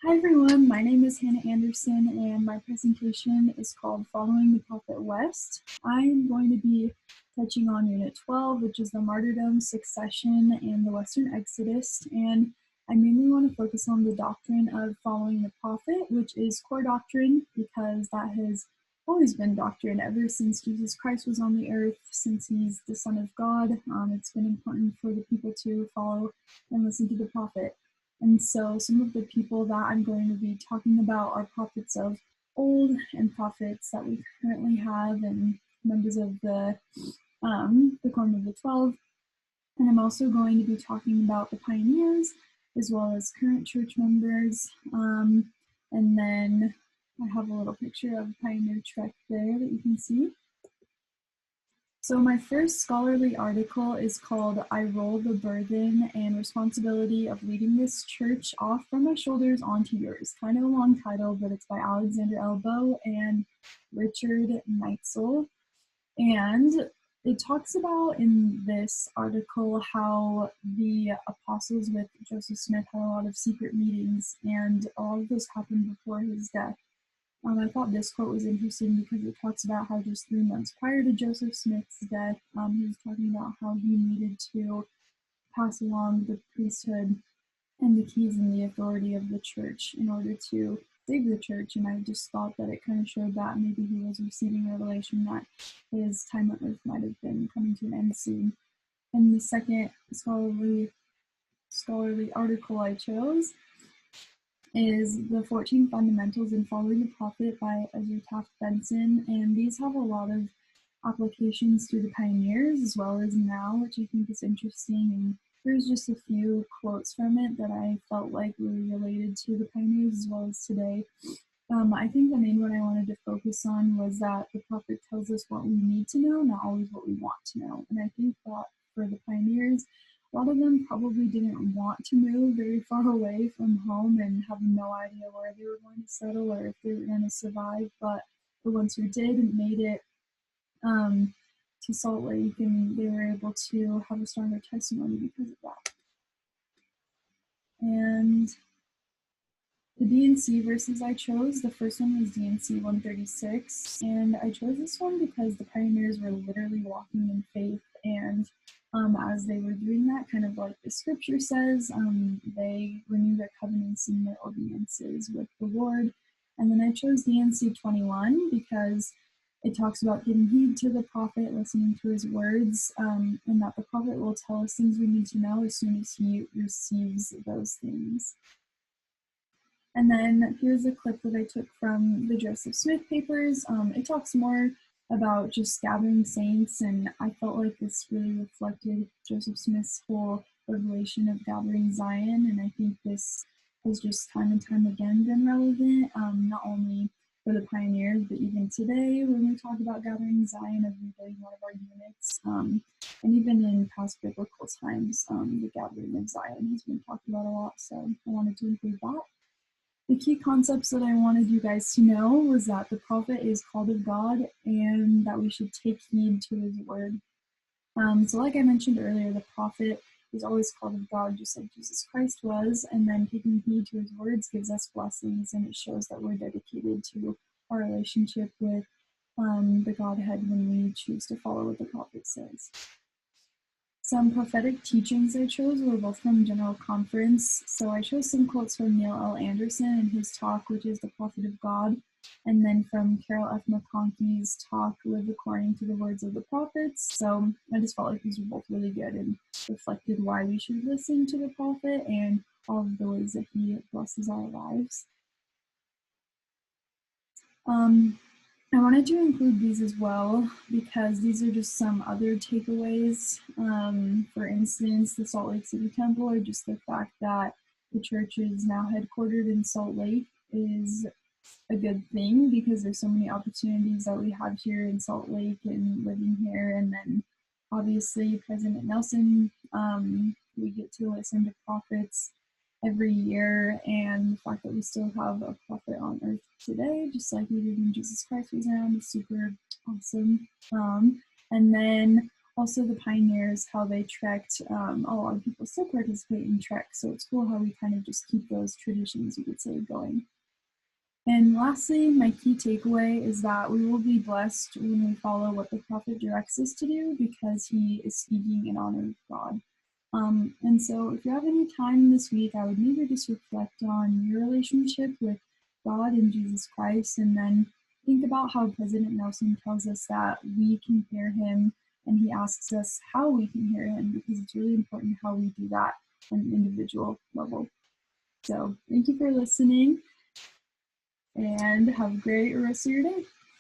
Hi everyone, my name is Hannah Anderson and my presentation is called Following the Prophet West. I am going to be touching on Unit 12, which is the martyrdom, succession, and the Western Exodus. And I mainly want to focus on the doctrine of following the prophet, which is core doctrine because that has always been doctrine ever since Jesus Christ was on the earth, since he's the Son of God. It's been important for the people to follow and listen to the prophet. And so some of the people that I'm going to be talking about are prophets of old and prophets that we currently have and members of the Quorum of the 12. And I'm also going to be talking about the pioneers as well as current church members. And then I have a little picture of Pioneer Trek there that you can see. So my first scholarly article is called I Roll the Burden and Responsibility of Leading This Church Off from My Shoulders Onto Yours. Kind of a long title, but it's by Alexander Elbow and Richard Neitzel. And it talks about in this article how the apostles with Joseph Smith had a lot of secret meetings, and a lot of those happened before his death. I thought this quote was interesting because it talks about how just 3 months prior to Joseph Smith's death, he was talking about how he needed to pass along the priesthood and the keys and the authority of the church in order to save the church. And I just thought that it kind of showed that maybe he was receiving revelation that his time on earth might have been coming to an end soon. And the second scholarly article I chose is the 14 Fundamentals in Following the Prophet by Ezra Taft Benson, and these have a lot of applications to the pioneers as well as now, which I think is interesting. And there's just a few quotes from it that I felt like were related to the pioneers as well as today. I think the main one I wanted to focus on was that the prophet tells us what we need to know, not always what we want to know. And I think that for the pioneers, a lot of them probably didn't want to move very far away from home and have no idea where they were going to settle or if they were going to survive. But the ones who did made it to Salt Lake, and they were able to have a stronger testimony because of that. And the D&C verses I chose, the first one was D&C 136, and I chose this one because the pioneers were literally walking in faith, and as they were doing that, kind of like the scripture says, they renewed their covenants and their ordinances with the Lord. And then I chose D&C 21 because it talks about giving heed to the prophet, listening to his words, and that the prophet will tell us things we need to know as soon as he receives those things. And then here's a clip that I took from the Joseph Smith papers. It talks more about just gathering saints, and I felt like this really reflected Joseph Smith's whole revelation of gathering Zion, and I think this has just time and time again been relevant, not only for the pioneers, but even today when we talk about gathering Zion of rebuilding one of our units, and even in past biblical times, the gathering of Zion has been talked about a lot, so I wanted to include that. The key concepts that I wanted you guys to know was that the prophet is called of God and that we should take heed to his word. So like I mentioned earlier, the prophet is always called of God, just like Jesus Christ was, and then taking heed to his words gives us blessings, and it shows that we're dedicated to our relationship with the Godhead when we choose to follow what the prophet says. Some prophetic teachings I chose were both from General Conference. So I chose some quotes from Neil L. Anderson in his talk, which is The Prophet of God, and then from Carol F. McConkey's talk, Live According to the Words of the Prophets. So I just felt like these were both really good and reflected why we should listen to the prophet and all of the ways that he blesses our lives. I wanted to include these as well because these are just some other takeaways. For instance, the Salt Lake City Temple, or just the fact that the church is now headquartered in Salt Lake, is a good thing because there's so many opportunities that we have here in Salt Lake and living here. And then obviously President Nelson, we get to listen to prophets every year, and the fact that we still have a prophet on earth today, just like we did when Jesus Christ was around, is super awesome. And then also the pioneers, how they trekked. A lot of people still participate in treks, so it's cool how we kind of just keep those traditions, you could say, going. And lastly, my key takeaway is that we will be blessed when we follow what the prophet directs us to do because he is speaking in honor of God. And so, if you have any time this week, I would maybe just reflect on your relationship with God and Jesus Christ, and then think about how President Nelson tells us that we can hear him, and he asks us how we can hear him because it's really important how we do that on an individual level. So, thank you for listening and have a great rest of your day.